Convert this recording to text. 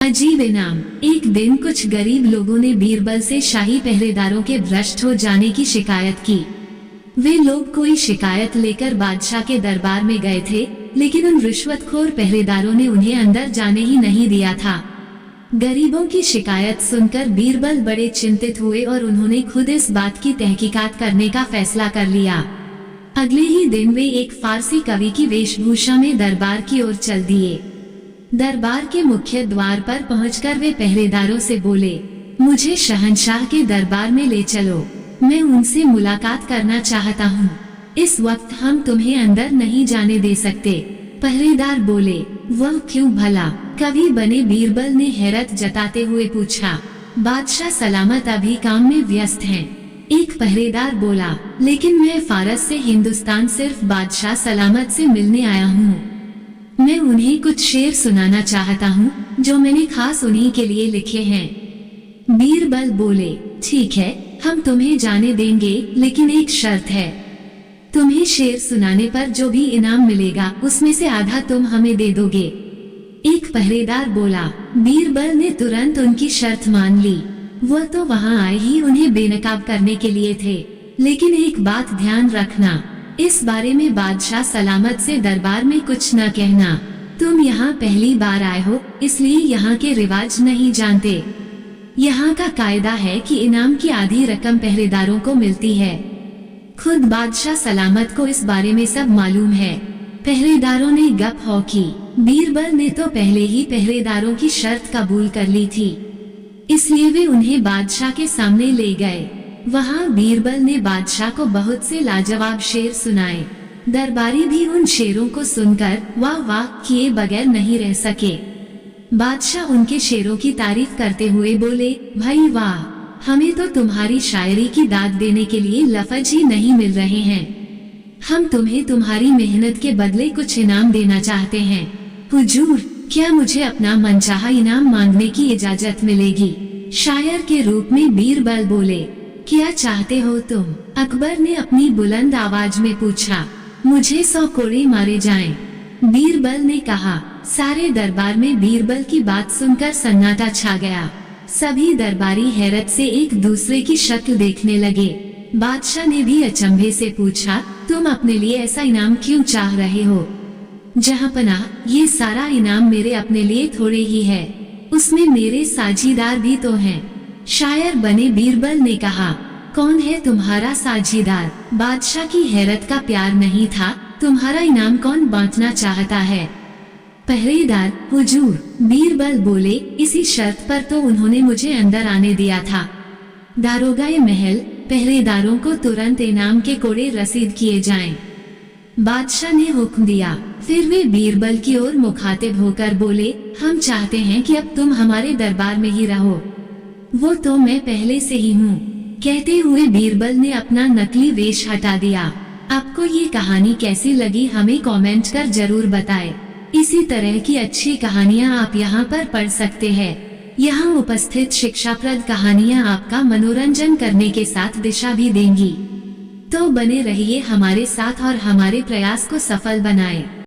अजीब इनाम। एक दिन कुछ गरीब लोगों ने बीरबल से शाही पहरेदारों के भ्रष्ट हो जाने की शिकायत की। वे लोग कोई शिकायत लेकर बादशाह के दरबार में गए थे, लेकिन उन रिश्वतखोर पहरेदारों ने उन्हें अंदर जाने ही नहीं दिया था। गरीबों की शिकायत सुनकर बीरबल बड़े चिंतित हुए और उन्होंने खुद इस बात की तहकीकात करने का फैसला कर लिया। अगले ही दिन वे एक फारसी कवि की वेशभूषा में दरबार की ओर चल दिए। दरबार के मुख्य द्वार पर पहुंचकर वे पहरेदारों से बोले, मुझे शहंशाह के दरबार में ले चलो, मैं उनसे मुलाकात करना चाहता हूँ। इस वक्त हम तुम्हें अंदर नहीं जाने दे सकते। पहरेदार बोले, वह क्यों भला? कवि बने बीरबल ने हैरत जताते हुए पूछा। बादशाह सलामत अभी काम में व्यस्त हैं। एक पहरेदार बोला, लेकिन मैं फारस से हिंदुस्तान सिर्फ बादशाह सलामत से मिलने आया हूँ। मैं उन्हें कुछ शेर सुनाना चाहता हूँ जो मैंने खास उन्हीं के लिए लिखे हैं। बीरबल बोले, ठीक है, हम तुम्हें जाने देंगे, लेकिन एक शर्त है। तुम्हें शेर सुनाने पर जो भी इनाम मिलेगा उसमें से आधा तुम हमें दे दोगे। एक पहरेदार बोला। बीरबल ने तुरंत उनकी शर्त मान ली। वह तो वहाँ आए ही उन्हें बेनकाब करने के लिए थे, लेकिन एक बात ध्यान रखना, इस बारे में बादशाह सलामत से दरबार में कुछ न कहना। तुम यहाँ पहली बार आए हो, इसलिए यहाँ के रिवाज नहीं जानते। यहाँ का कायदा है कि इनाम की आधी रकम पहरेदारों को मिलती है। खुद बादशाह सलामत को इस बारे में सब मालूम है। पहरेदारों ने गप हो की। बीरबल ने तो पहले ही पहरेदारों की शर्त कबूल कर ली थी, इसलिए वे उन्हें बादशाह के सामने ले गए। वहाँ बीरबल ने बादशाह को बहुत से लाजवाब शेर सुनाए। दरबारी भी उन शेरों को सुनकर वाह वाह किए बगैर नहीं रह सके। बादशाह उनके शेरों की तारीफ करते हुए बोले, भाई वाह, हमें तो तुम्हारी शायरी की दाद देने के लिए लफ्ज ही नहीं मिल रहे हैं। हम तुम्हें तुम्हारी मेहनत के बदले कुछ इनाम देना चाहते हैं। हुजूर, क्या मुझे अपना मनचाहा इनाम मांगने की इजाजत मिलेगी? शायर के रूप में बीरबल बोले, क्या चाहते हो तुम? अकबर ने अपनी बुलंद आवाज में पूछा। मुझे 100 कोड़े मारे जाएं। बीरबल ने कहा। सारे दरबार में बीरबल की बात सुनकर सन्नाटा छा गया। सभी दरबारी हैरत से एक दूसरे की शक्ल देखने लगे। बादशाह ने भी अचंभे से पूछा, तुम अपने लिए ऐसा इनाम क्यों चाह रहे हो? जहांपनाह, ये सारा इनाम मेरे अपने लिए थोड़े ही है, उसमें मेरे साझीदार भी तो हैं। शायर बने बीरबल ने कहा, कौन है तुम्हारा साझीदार? बादशाह की हैरत का प्यार नहीं था, तुम्हारा इनाम कौन बांटना चाहता है? पहरेदार, हुजूर। बीरबल बोले, इसी शर्त पर तो उन्होंने मुझे अंदर आने दिया था। दारोगाए महल, पहरेदारों को तुरंत इनाम के कोड़े रसीद किए जाएं। बादशाह ने हुक्म दिया। फिर वे बीरबल की ओर मुखातिब होकर बोले, हम चाहते हैं कि अब तुम हमारे दरबार में ही रहो। वो तो मैं पहले से ही हूँ, कहते हुए बीरबल ने अपना नकली वेश हटा दिया। आपको ये कहानी कैसी लगी हमें कमेंट कर जरूर बताएं। इसी तरह की अच्छी कहानियाँ आप यहाँ पर पढ़ सकते हैं। यहाँ उपस्थित शिक्षाप्रद कहानियाँ आपका मनोरंजन करने के साथ दिशा भी देंगी। तो बने रहिए हमारे साथ और हमारे प्रयास को सफल बनाएं।